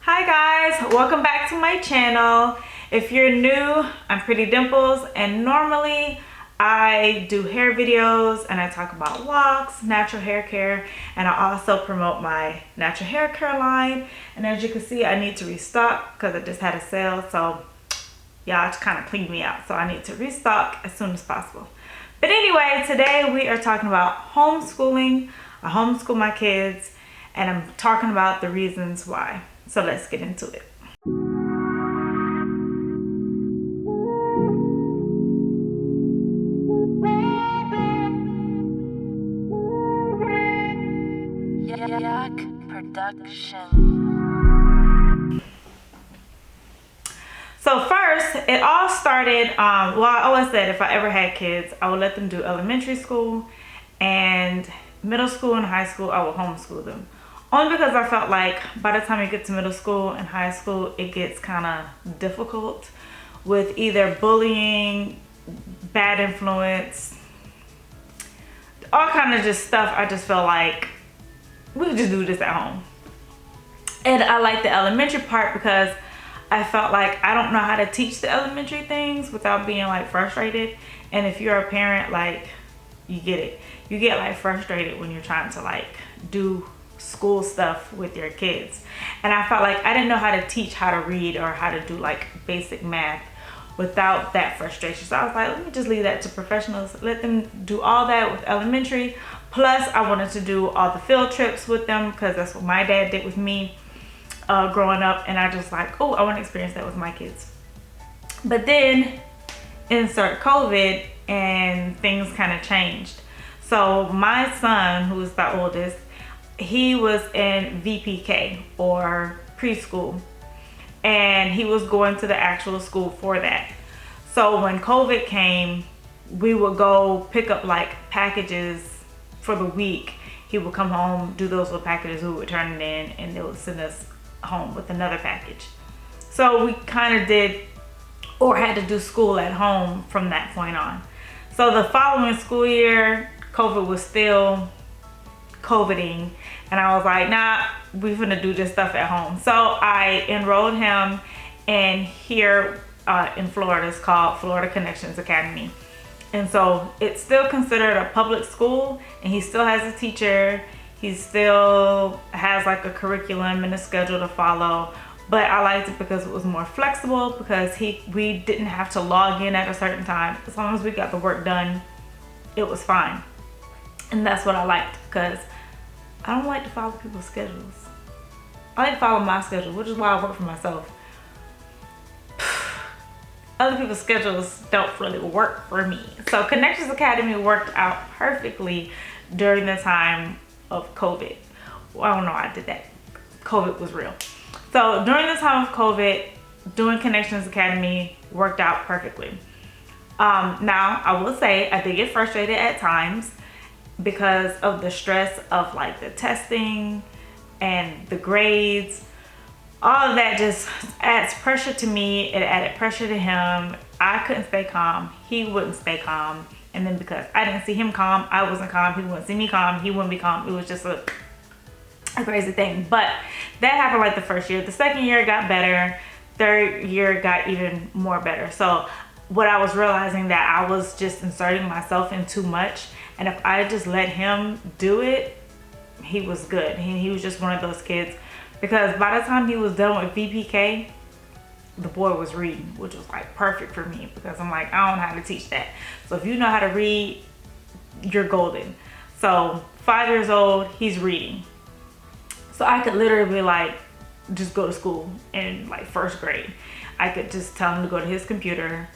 Hi guys, welcome back to my channel. If you're new, I'm Pretty Dimples, and normally I do hair videos and I talk about locks, natural hair care, and I also promote my natural hair care line. And as you can see, I need to restock because I just had a sale, so y'all just kind of cleaned me out, so I need to restock as soon as possible. But anyway, today we are talking about homeschooling. I homeschool my kids and I'm talking about the reasons why. So let's get into it. So first, it all started, well, I always said if I ever had kids, I would let them do elementary school, and middle school and high school, I would homeschool them. Only because I felt like by the time you get to middle school and high school, it gets kind of difficult with either bullying, bad influence, all kind of just stuff. I just felt like we could just do this at home. And I like the elementary part because I felt like I don't know how to teach the elementary things without being like frustrated. And if you're a parent, like, you get it. You get like frustrated when you're trying to like do school stuff with your kids. And I felt like I didn't know how to teach how to read or how to do like basic math without that frustration. So I was like, let me just leave that to professionals. Let them do all that with elementary. Plus I wanted to do all the field trips with them because that's what my dad did with me growing up. And I just like, oh, I want to experience that with my kids. But then insert COVID and things kind of changed. So my son, who is the oldest, he was in VPK or preschool, and he was going to the actual school for that. So when COVID came, we would go pick up like packages for the week. He would come home, do those little packages, we would turn it in, and they would send us home with another package. So we kind of did, or had to do school at home from that point on. So the following school year, COVID was still COVIDing, and I was like, nah, we're gonna do this stuff at home. So I enrolled him in here in Florida. It's called Florida Connections Academy. And so it's still considered a public school, and he still has a teacher. He still has like a curriculum and a schedule to follow. But I liked it because it was more flexible, because we didn't have to log in at a certain time. As long as we got the work done, it was fine. And that's what I liked, because I don't like to follow people's schedules. I like to follow my schedule, which is why I work for myself. Other people's schedules don't really work for me. So Connections Academy worked out perfectly during the time of COVID. Well, I don't know why I did that. COVID was real. So during the time of COVID, doing Connections Academy worked out perfectly. Now, I will say I did get frustrated at times because of the stress of like the testing and the grades. All of that just adds pressure to me. It added pressure to him. I couldn't stay calm. He wouldn't stay calm. And then because I didn't see him calm, I wasn't calm. He wouldn't see me calm. He wouldn't be calm. It was just a crazy thing. But that happened like the first year. The second year got better. Third year got even more better. So what I was realizing, that I was just inserting myself in too much. And if I just let him do it, he was good. He was just one of those kids, because by the time he was done with VPK, the boy was reading, which was like perfect for me, because I'm like, I don't know how to teach that. So if you know how to read, you're golden. So 5 years old, he's reading. So I could literally like just go to school in like first grade. I could just tell him to go to his computer,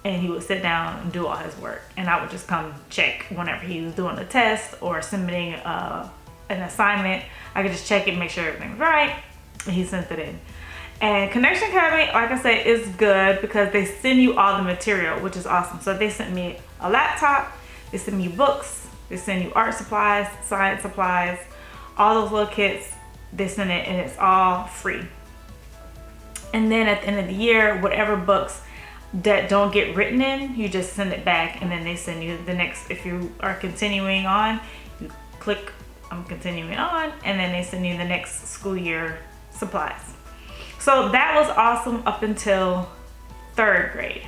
and he would sit down and do all his work. And I would just come check whenever he was doing a test or submitting an assignment. I could just check it and make sure everything was right, and he sent it in. And Connection Academy, like I said, is good because they send you all the material, which is awesome. So they sent me a laptop, they send me books, they send you art supplies, science supplies, all those little kits, they send it, and it's all free. And then at the end of the year, whatever books that don't get written in, you just send it back, and then they send you the next. If you are continuing on, you click I'm continuing on, and then they send you the next school year supplies. So that was awesome up until 3rd grade.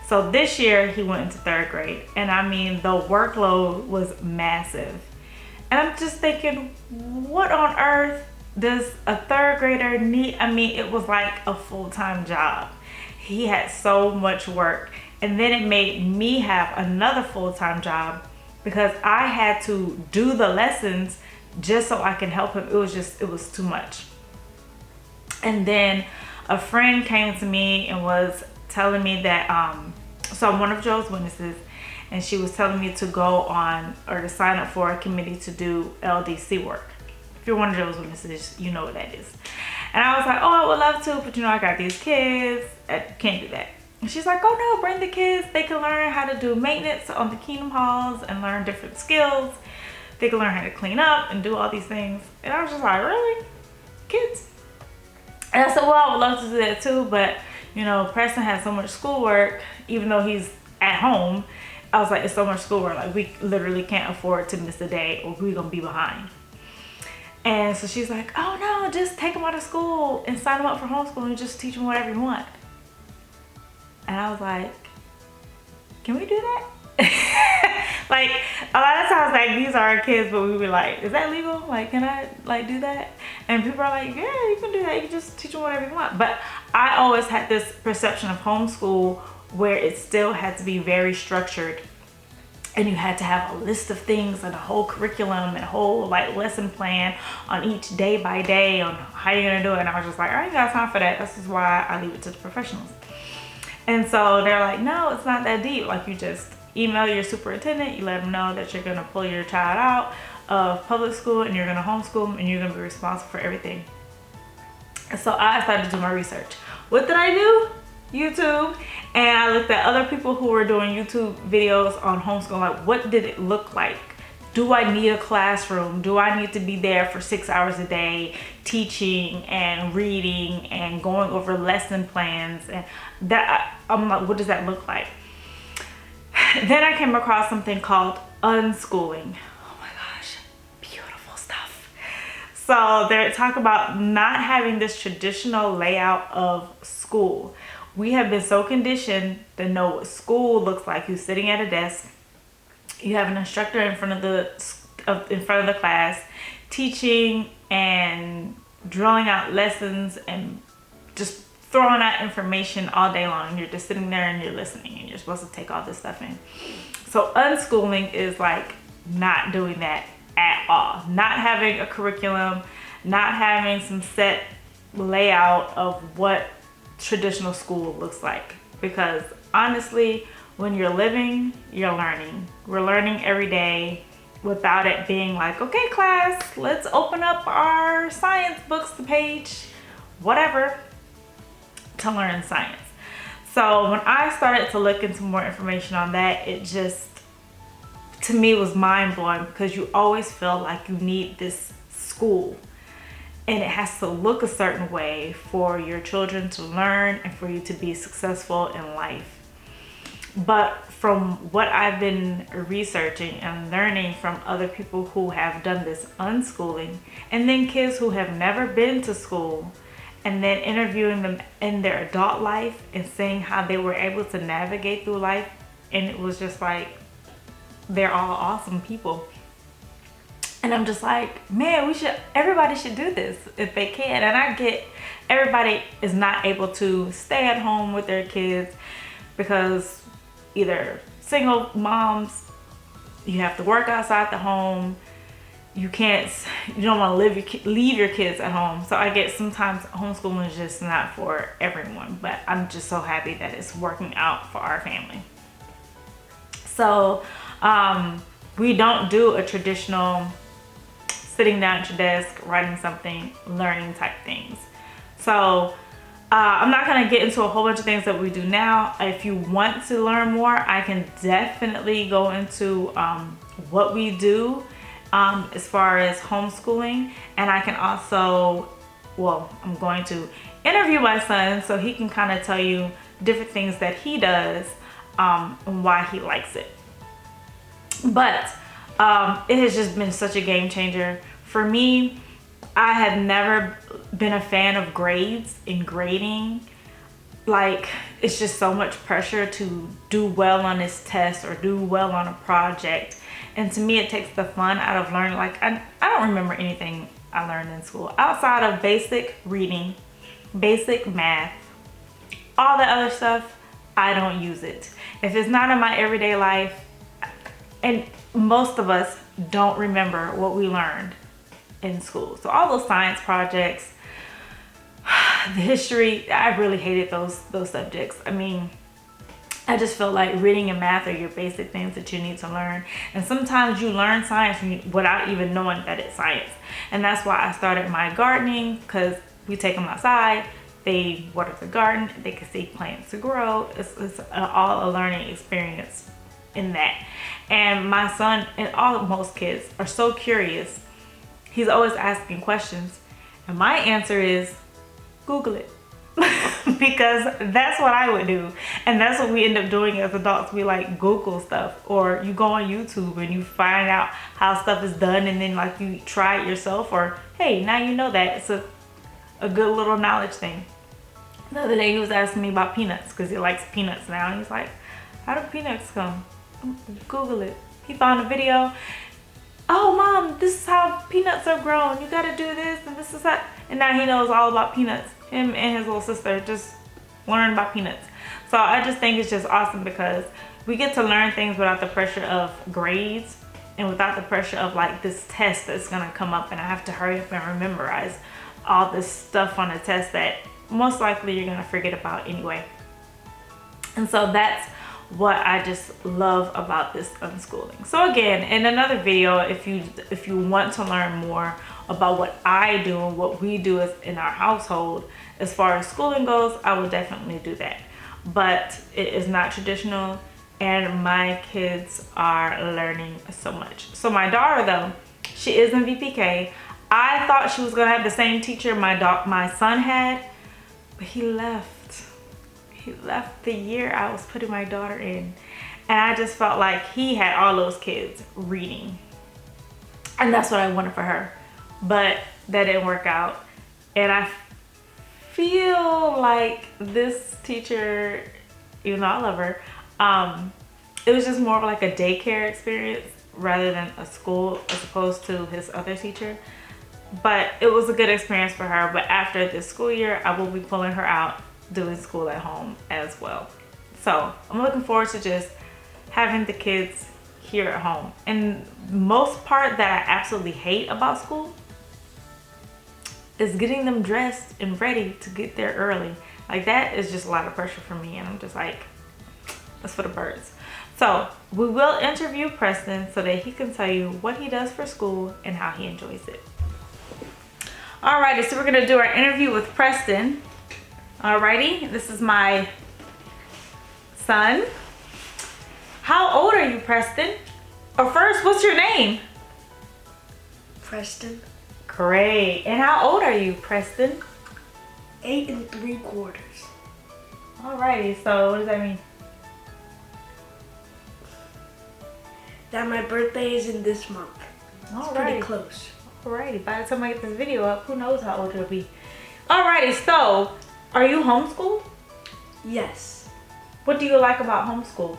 So this year he went into 3rd grade, and I mean, the workload was massive. And I'm just thinking, what on earth does a 3rd grader need? I mean, it was like a full-time job. He had so much work. And then it made me have another full-time job because I had to do the lessons just so I can help him. It was too much. And then a friend came to me and was telling me that, so I'm one of Joe's witnesses, and she was telling me to go on or to sign up for a committee to do LDC work. If you're one of Joe's witnesses, you know what that is. And I was like, oh, I would love to, but you know, I got these kids, I can't do that. And she's like, oh no, bring the kids. They can learn how to do maintenance on the Kingdom Halls and learn different skills. They can learn how to clean up and do all these things. And I was just like, really? Kids? And I said, well, I would love to do that too, but you know, Preston has so much schoolwork, even though he's at home. I was like, it's so much schoolwork, like we literally can't afford to miss a day or we're gonna be behind. And so she's like, oh no, just take them out of school and sign them up for homeschooling and just teach them whatever you want. And I was like, can we do that? Like a lot of times, like these are our kids, but we were like, is that legal? Like, can I like do that? And people are like, yeah, you can do that. You can just teach them whatever you want. But I always had this perception of homeschool where it still had to be very structured, and you had to have a list of things and a whole curriculum and a whole like lesson plan on each day by day on how you're gonna do it. And I was just like, I ain't got time for that. This is why I leave it to the professionals. And so they're like, no, it's not that deep. Like, you just email your superintendent, you let them know that you're gonna pull your child out of public school and you're gonna homeschool them and you're gonna be responsible for everything. And so I started to do my research. What did I do? YouTube. And I looked at other people who were doing YouTube videos on homeschool. Like, what did it look like? Do I need a classroom? Do I need to be there for 6 hours a day teaching and reading and going over lesson plans? And that, I'm like, what does that look like? Then I came across something called Unschooling. Oh my gosh, beautiful stuff. So they talk about not having this traditional layout of school. We have been so conditioned to know what school looks like. You're sitting at a desk, you have an instructor in front of the class, teaching and drilling out lessons and just throwing out information all day long. You're just sitting there and you're listening, and you're supposed to take all this stuff in. So unschooling is like not doing that at all. Not having a curriculum, not having some set layout of what traditional school looks like. Because honestly, when you're living, you're learning. We're learning every day without it being like, okay class, let's open up our science books, the page, whatever, to learn science. So when I started to look into more information on that, it just, to me, was mind-blowing, because you always feel like you need this school and it has to look a certain way for your children to learn and for you to be successful in life. But from what I've been researching and learning from other people who have done this unschooling, and then kids who have never been to school, and then interviewing them in their adult life and seeing how they were able to navigate through life, and it was just like, they're all awesome people. And I'm just like, man, everybody should do this if they can. And I get everybody is not able to stay at home with their kids because either single moms, you have to work outside the home, you don't want to leave your kids at home. So I get sometimes homeschooling is just not for everyone, but I'm just so happy that it's working out for our family. So we don't do a traditional sitting down at your desk, writing something, learning type things. So I'm not gonna get into a whole bunch of things that we do now. If you want to learn more, I can definitely go into what we do as far as homeschooling. And I can also, well, I'm going to interview my son so he can kind of tell you different things that he does and why he likes it. But it has just been such a game changer for me. I had never been a fan of grades and grading. Like, it's just so much pressure to do well on this test or do well on a project. And to me, it takes the fun out of learning. Like, I don't remember anything I learned in school outside of basic reading, basic math, all the other stuff. I don't use it. If it's not in my everyday life, and most of us don't remember what we learned in school. So all those science projects, the history, I really hated those subjects. I mean, I just feel like reading and math are your basic things that you need to learn. And sometimes you learn science without even knowing that it's science. And that's why I started my gardening, because we take them outside, they water the garden, they can see plants to grow. It's all a learning experience in that. And my son and most kids are so curious. He's always asking questions. And my answer is, Google it. Because that's what I would do. And that's what we end up doing as adults. We like Google stuff, or you go on YouTube and you find out how stuff is done, and then like you try it yourself, or hey, now you know that. It's a good little knowledge thing. The other day he was asking me about peanuts because he likes peanuts now. And he's like, how do peanuts come? Google it. He found a video. Oh mom, this is how peanuts are grown. You gotta do this and this is that. And now he knows all about peanuts. Him and his little sister just learn about peanuts. So I just think it's just awesome because we get to learn things without the pressure of grades and without the pressure of like this test that's gonna come up and I have to hurry up and memorize all this stuff on the test that most likely you're gonna forget about anyway. And so that's what I just love about this unschooling. So again, in another video, if you want to learn more about what I do and what we do in our household as far as schooling goes, I will definitely do that. But it is not traditional, and my kids are learning so much. So my daughter though, she is in VPK. I thought she was gonna have the same teacher my son had, but he left. He left the year I was putting my daughter in. And I just felt like he had all those kids reading. And that's what I wanted for her. But that didn't work out. And I feel like this teacher, even though I love her, it was just more of like a daycare experience rather than a school as opposed to his other teacher. But it was a good experience for her. But after this school year, I will be pulling her out doing school at home as well. So I'm looking forward to just having the kids here at home. And most part that I absolutely hate about school is getting them dressed and ready to get there early. Like that is just a lot of pressure for me, and I'm just like, that's for the birds. So we will interview Preston so that he can tell you what he does for school and how he enjoys it. Alrighty, so we're gonna do our interview with Preston. Alrighty, this is my son. How old are you, Preston? Or first, what's your name? Preston. Great. And how old are you, Preston? 8 3/4. Alrighty, so what does that mean? That my birthday is in this month. It's pretty Alrighty. close. Alrighty, by the time I get this video up, who knows how old you'll be. Alrighty, so are you homeschooled? Yes. What do you like about homeschool?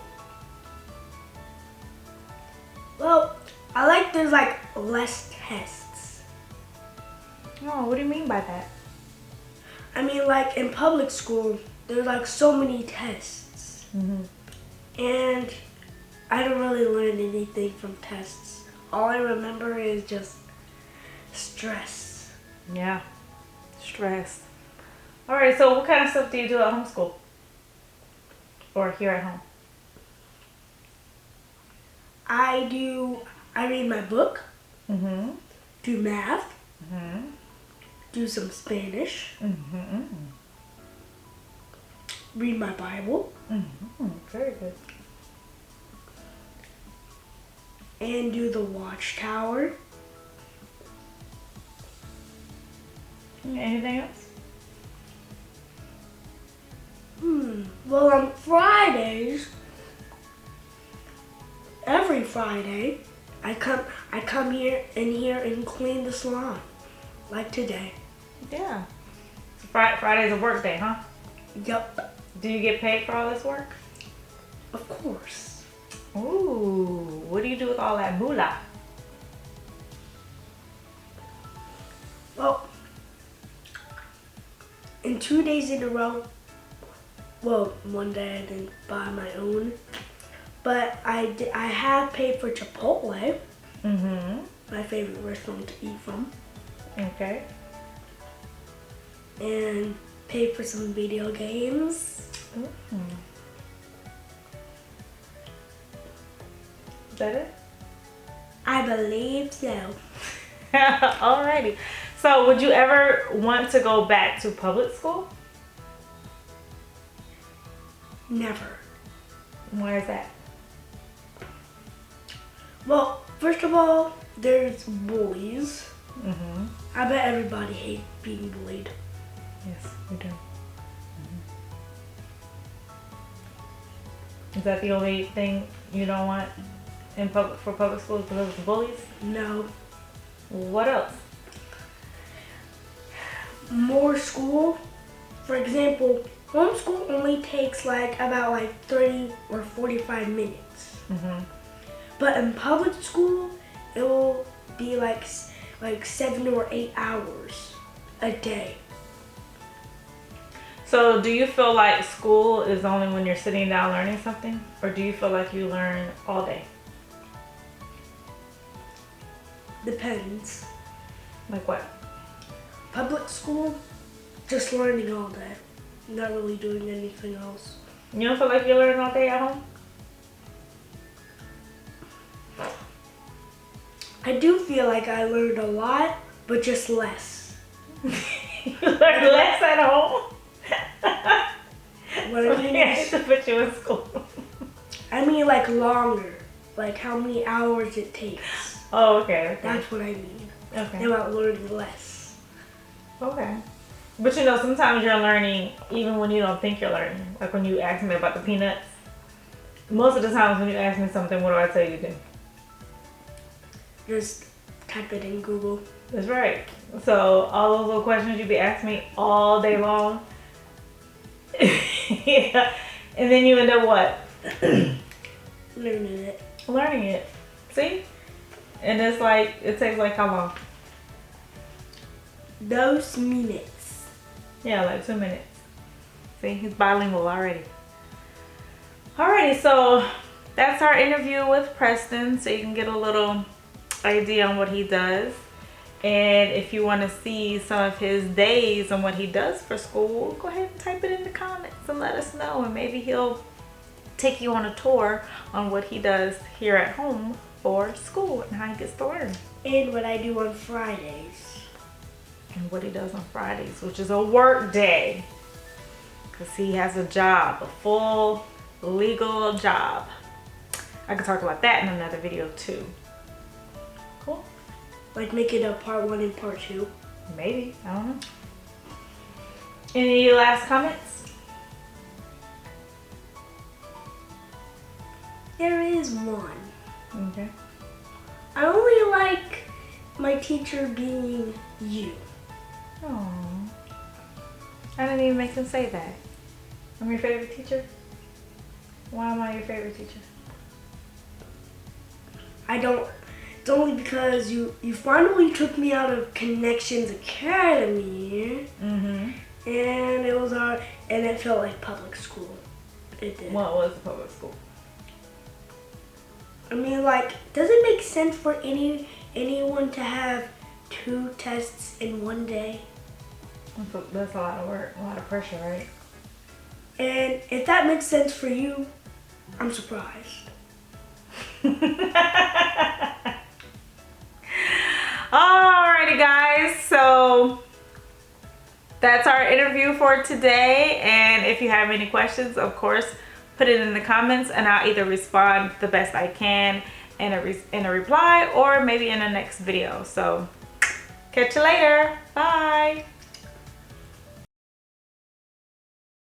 Well, I like there's like less tests. Oh, what do you mean by that? I mean, like in public school, there's like so many tests. And I don't really learn anything from tests. All I remember is just stress. Yeah, stress. Alright, so what kind of stuff do you do at homeschool? Or here at home? I read my book, do math, Mm-hmm. do some Spanish, Mm-hmm. read my Bible, Mm-hmm. Very good. and do the watchtower. Anything else? Well, on Fridays, every Friday, I come here and clean the salon, like today. Yeah. So Friday's a work day, huh? Yup. Do you get paid for all this work? Of course. Ooh, what do you do with all that moolah? Well, in 2 days in a row, well, one day I didn't buy my own, but I have paid for Chipotle, my favorite restaurant to eat from, Okay. and paid for some video games. Is that it? I believe so. Alrighty. So, would you ever want to go back to public school? Never. Why is that? Well, first of all, there's bullies. Mm-hmm. I bet everybody hates being bullied. Yes, we do. Is that the only thing you don't want in public schools because of the bullies? No. What else? More school. For example, homeschool only takes about 30 or 45 minutes. Mm-hmm. But in public school, it will be like 7 or 8 hours a day. So do you feel like school is only when you're sitting down learning something? Or do you feel like you learn all day? Depends. Like what? Public school, just learning all day. Not really doing anything else. You don't feel like you learn all day at home? I do feel like I learned a lot, but just less. You learn less at home? What I mean I is, hate to put you in school. I mean like longer. Like how many hours it takes. Oh, okay. That's what I mean. Okay. About learning less. Okay. But sometimes you're learning even when you don't think you're learning. Like when you ask me about the peanuts. Most of the times when you ask me something, what do I tell you to do? Just type it in Google. That's right. So all those little questions you be asking me all day long. Yeah. And then you end up what? Learning it. Learning it. See? And it's like, it takes like how long? Those minutes. Yeah, like 2 minutes. See, he's bilingual already. Alrighty, so that's our interview with Preston, so you can get a little idea on what he does. And if you want to see some of his days and what he does for school, go ahead and type it in the comments and let us know. And maybe he'll take you on a tour on what he does here at home for school and how he gets to learn. And what I do on Fridays. And what he does on Fridays, which is a work day. Because he has a job, a full legal job. I could talk about that in another video too. Cool. Like make it a part 1 and part 2. Maybe, I don't know. Any last comments? There is one. Okay. I only like my teacher being you. Oh, I didn't even make him say that. I'm your favorite teacher? Why am I your favorite teacher? I don't. It's only because you finally took me out of Connections Academy, Mm-hmm. and it was hard, and it felt like public school. It did. What was the public school? I mean, like, does it make sense for anyone to have 2 tests in one day? That's a lot of work, a lot of pressure, right? And if that makes sense for you, I'm surprised. Alrighty guys, so that's our interview for today, and if you have any questions, of course, put it in the comments and I'll either respond the best I can in a reply or maybe in the next video. So catch you later. Bye.